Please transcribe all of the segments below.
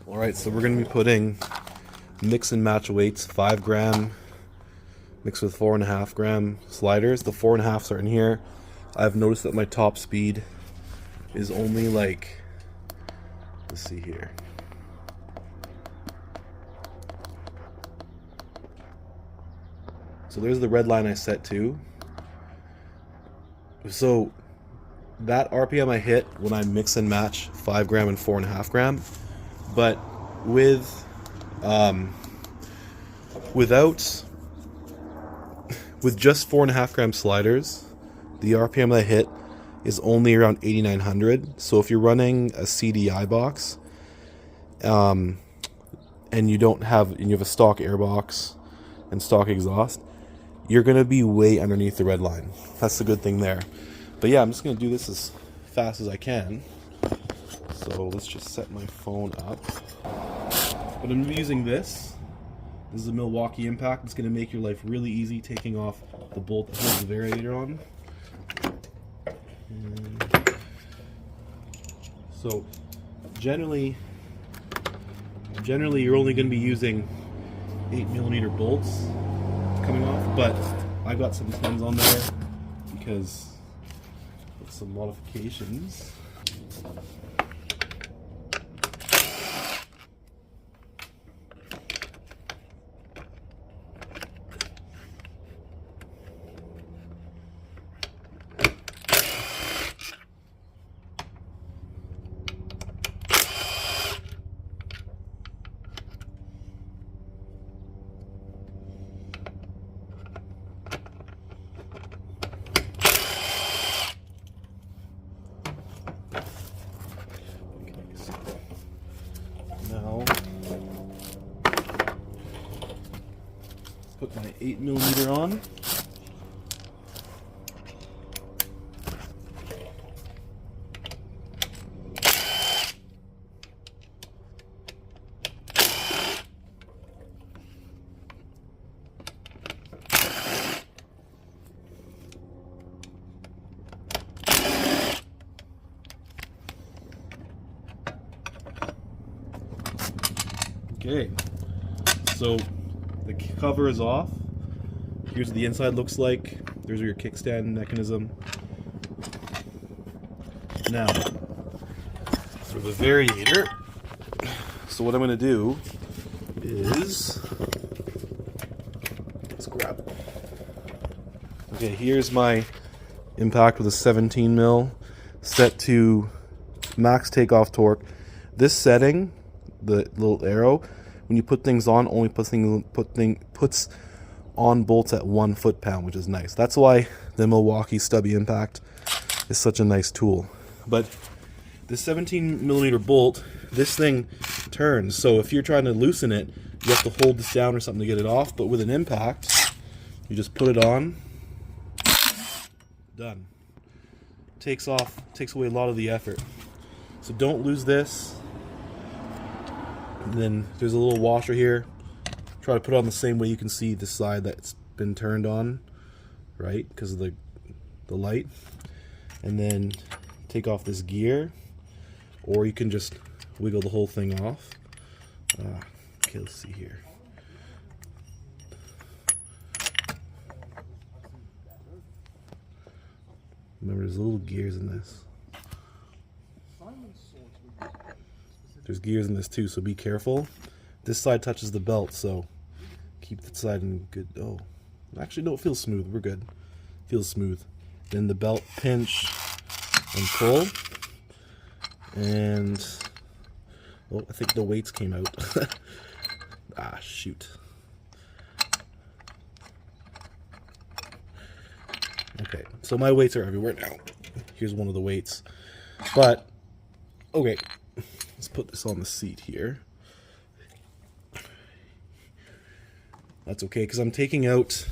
Alright, so we're going to be putting mix and match weights, 5 gram mixed with 4.5 gram sliders. The 4.5s are in here. I've noticed that my top speed is only like, let's see here. So there's the red line I set to. So that RPM I hit when I mix and match 5 gram and 4.5 gram. But with just 4.5 gram sliders, the RPM I hit is only around 8,900. So if you're running a CDI box, and you have a stock air box and stock exhaust, you're gonna be way underneath the red line. That's the good thing there. But yeah, I'm just gonna do this as fast as I can. So let's just set my phone up. But I'm using this. This is a Milwaukee Impact. It's going to make your life really easy taking off the bolt that holds the variator on. So generally you're only going to be using 8mm bolts coming off, but I got some 10s on there because of some modifications. Now, put my 8mm on. Okay, so the cover is off. Here's what the inside looks like. There's your kickstand mechanism. Now, for the variator, so what I'm going to do is, let's grab it. Okay, here's my impact with a 17mm set to max takeoff torque. This setting, the little arrow, when you put things on, only puts on bolts at 1 foot-pound, which is nice. That's why the Milwaukee stubby impact is such a nice tool. But the 17mm bolt, this thing turns, so if you're trying to loosen it, you have to hold this down or something to get it off. But with an impact, you just put it on, done. Takes away a lot of the effort. So don't lose this. And then there's a little washer here. Try to put it on the same way you can see the side that's been turned on, right? Because of the light. And then take off this gear, or you can just wiggle the whole thing off. Okay, let's see here. Remember, there's little gears in this. There's gears in this too, so be careful. This side touches the belt, so keep that side in good. Oh, actually, no, it feels smooth. We're good. Feels smooth. Then the belt pinch and pull. And, oh, I think the weights came out. Ah, shoot. Okay, so my weights are everywhere now. Here's one of the weights. But, okay. Let's put this on the seat here. That's okay, because I'm taking out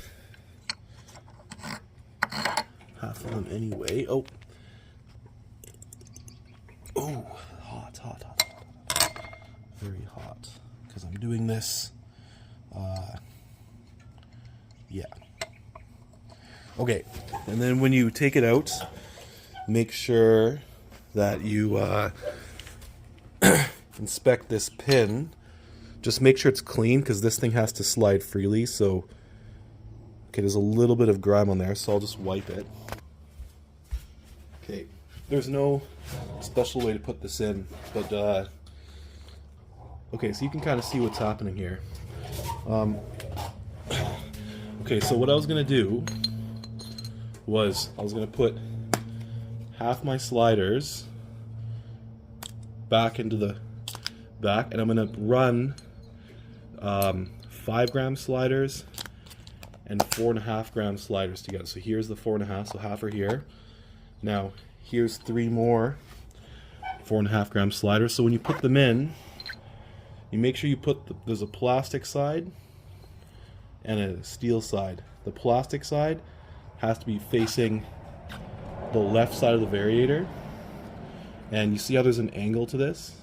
half of them anyway. Oh. Oh, hot, hot, hot, hot. Very hot. Because I'm doing this. Yeah. Okay, and then when you take it out, make sure that you inspect this pin. Just make sure it's clean because this thing has to slide freely. So, okay, there's a little bit of grime on there, so I'll just wipe it. Okay, there's no special way to put this in, but okay, so you can kind of see what's happening here. Okay, so what I was gonna do was I was gonna put half my sliders back into the back, and I'm gonna run 5 gram sliders and 4.5 gram sliders together. So here's the 4.5, so half are here. Now here's 3 more 4.5 gram sliders. So when you put them in, you make sure you put there's a plastic side and a steel side. The plastic side has to be facing the left side of the variator, and you see how there's an angle to this?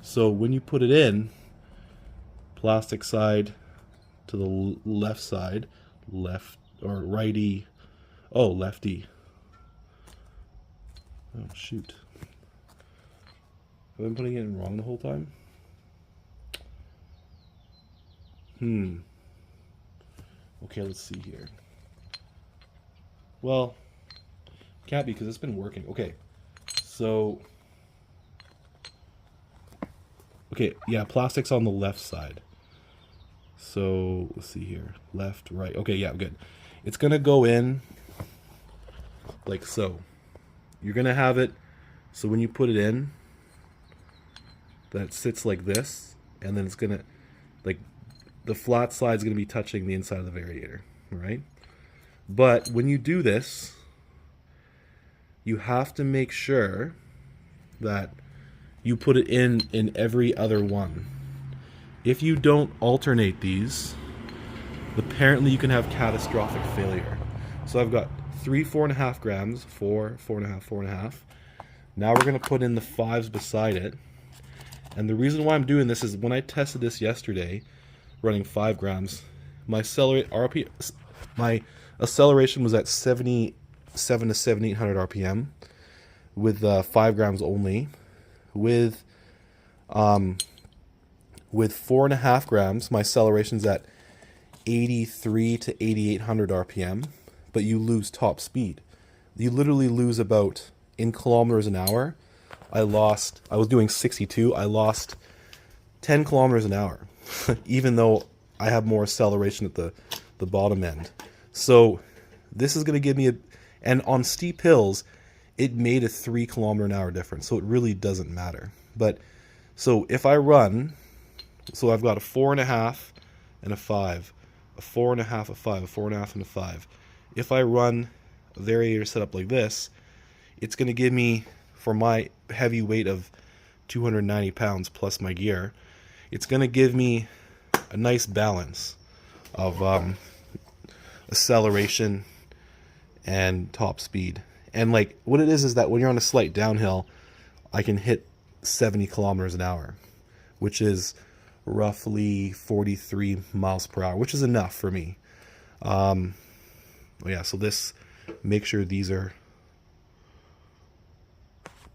So when you put it in, plastic side to the left side, left or righty, oh, lefty. Oh shoot. Have I been putting it in wrong the whole time? Okay, let's see here. Well, can't be because it's been working. Okay, so, okay, yeah, plastic's on the left side. So, let's see here. Left, right. Okay, yeah, good. It's going to go in like so. You're going to have it, so when you put it in, that sits like this, and then it's going to, like, the flat side's going to be touching the inside of the variator, right? But when you do this, you have to make sure that you put it in every other one. If you don't alternate these, apparently you can have catastrophic failure. So I've got 3 4.5 grams, 4, 4.5, 4.5. Now we're going to put in the 5s beside it. And the reason why I'm doing this is when I tested this yesterday, running 5 grams, my acceleration was at 77 to 7800 RPM with 5 grams only. With 4.5 grams, my acceleration's at 83 to 8800 RPM, but you lose top speed. You literally lose about, in kilometers an hour, I was doing 62, I lost 10 kilometers an hour, even though I have more acceleration at the bottom end. So this is going to give me and on steep hills, it made a 3 kilometer an hour difference, so it really doesn't matter. But, so if I run, so I've got a 4.5 and a 5, a 4.5, a 5, a 4.5 and a 5. If I run a variator setup like this, it's going to give me, for my heavy weight of 290 pounds plus my gear, it's going to give me a nice balance of acceleration and top speed. And like what it is that when you're on a slight downhill, I can hit 70 kilometers an hour, which is roughly 43 miles per hour, which is enough for me. Yeah, so this, make sure these are,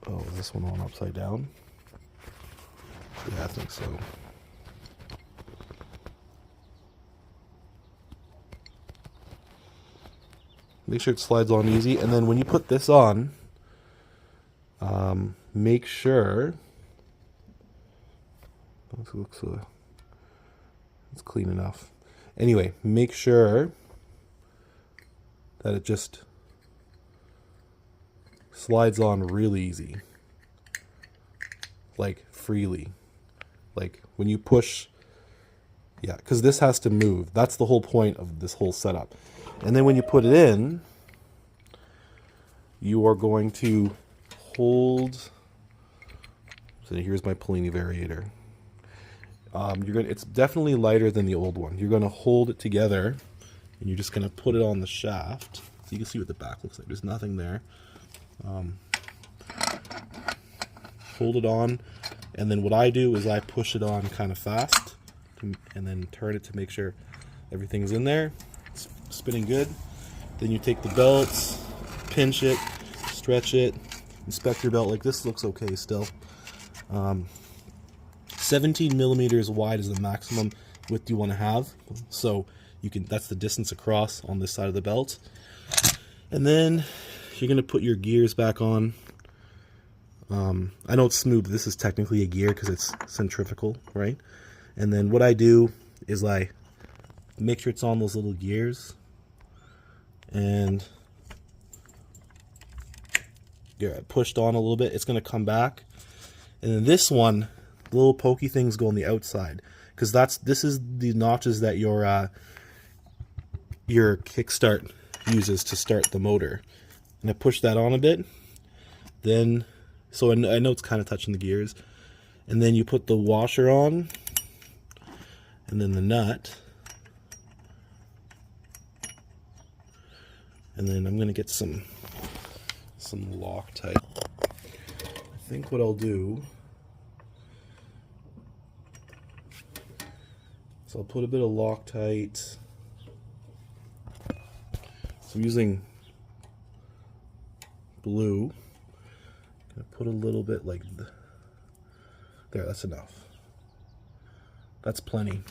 oh, is this one on upside down? Yeah, I think so. Make sure it slides on easy, and then when you put this on, make sure it's clean enough. Anyway, make sure that it just slides on real easy, like freely, like when you push. Yeah, because this has to move. That's the whole point of this whole setup. And then when you put it in, you are going to hold. So here's my Pully variator. It's definitely lighter than the old one. You're going to hold it together, and you're just going to put it on the shaft. So you can see what the back looks like. There's nothing there. Hold it on, and then what I do is I push it on kind of fast, and then turn it to make sure everything's in there. It's spinning good. Then you take the belts, pinch it, stretch it, inspect your belt. Like this looks okay still. 17 millimeters wide is the maximum width you want to have. So you can, that's the distance across on this side of the belt. And then you're going to put your gears back on. I know it's smooth, but this is technically a gear because it's centrifugal, right? And then what I do is I make sure it's on those little gears and get it pushed on a little bit. It's going to come back. And then this one, the little pokey things go on the outside because this is the notches that your kickstart uses to start the motor. And I push that on a bit. Then, so I know it's kind of touching the gears. And then you put the washer on, and then the nut. And then I'm going to get some Loctite. I think what I'll do is I'll put a bit of Loctite. So I'm using blue. I'm going to put a little bit like there, that's enough. That's plenty.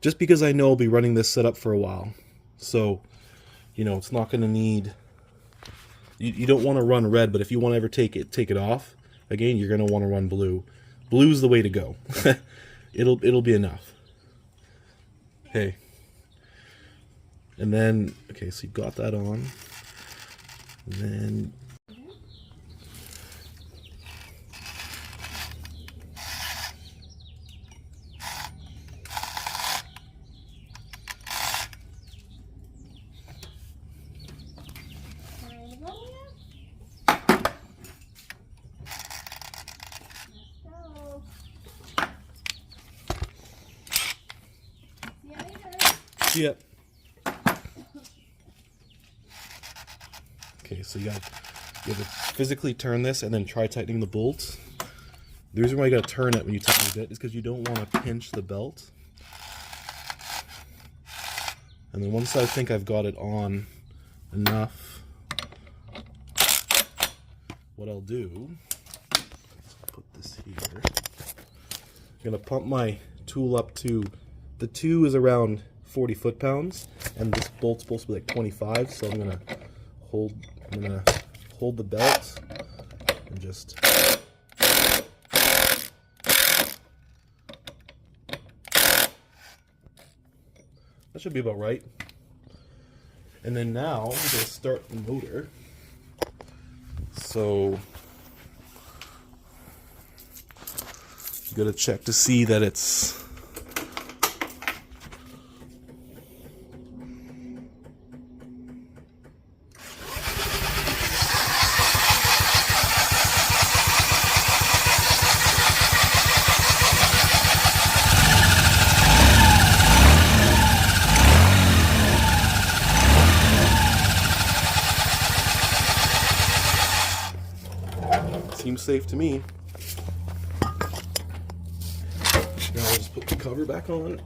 Just because I know I'll be running this setup for a while. So, you know, it's not going to need... You don't want to run red, but if you want to ever take it off, again, you're going to want to run blue. Blue's the way to go. It'll be enough. Okay. And then, okay, so you got that on. And then... Yep. Okay, so you have to physically turn this and then try tightening the bolts. The reason why you got to turn it when you tighten the bit is because you don't want to pinch the belt. And then once I think I've got it on enough, what I'll do, let's put this here. I'm going to pump my tool up to, the 2 is around 40 foot-pounds, and this bolt's supposed to be like 25, so I'm gonna hold the belt and just that should be about right. And then now I'm gonna start the motor. So you gotta check to see that it's seems safe to me. Now I'll just put the cover back on.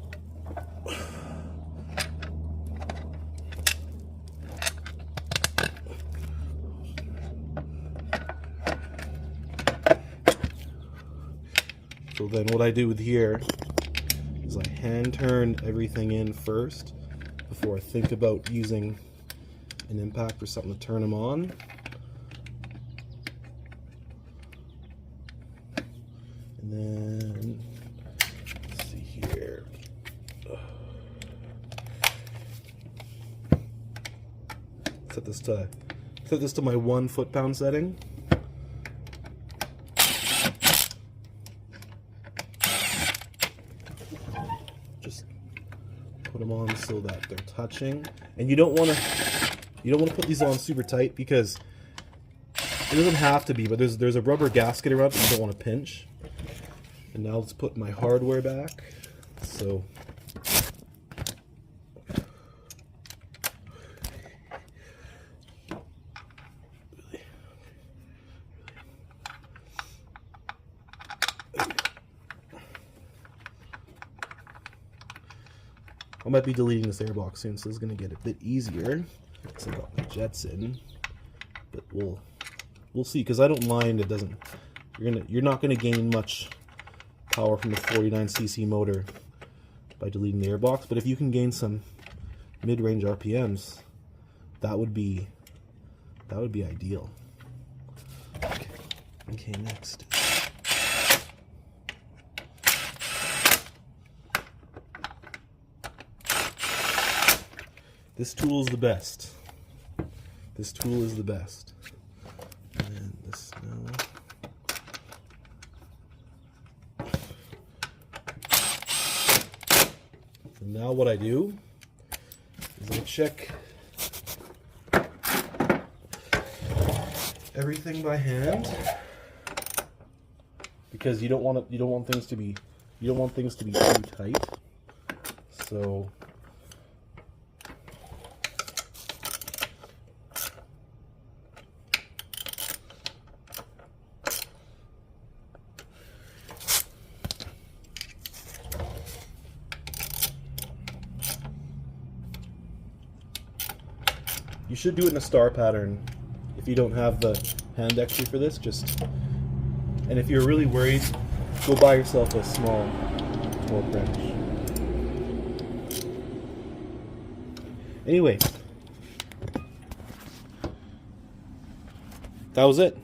So then what I do with here is I hand turn everything in first before I think about using an impact or something to turn them on. And then, let's see here. Set this to my 1 foot-pound setting. Just put them on so that they're touching, and you don't want to put these on super tight because it doesn't have to be, but there's a rubber gasket around it you don't want to pinch. And now let's put my hardware back. So I might be deleting this airbox soon, so it's going to get a bit easier because I got my jets in. But we'll see, because I don't mind. It doesn't. You're not going to gain much power from the 49cc motor by deleting the airbox. But if you can gain some mid-range RPMs, that would be ideal. Okay, next. This tool is the best. This tool is the best. And this now. And now what I do is I check everything by hand, because you don't want things to be too tight. So you should do it in a star pattern if you don't have the hand dexter for this. And if you're really worried, go buy yourself a small wrench. Anyway, that was it.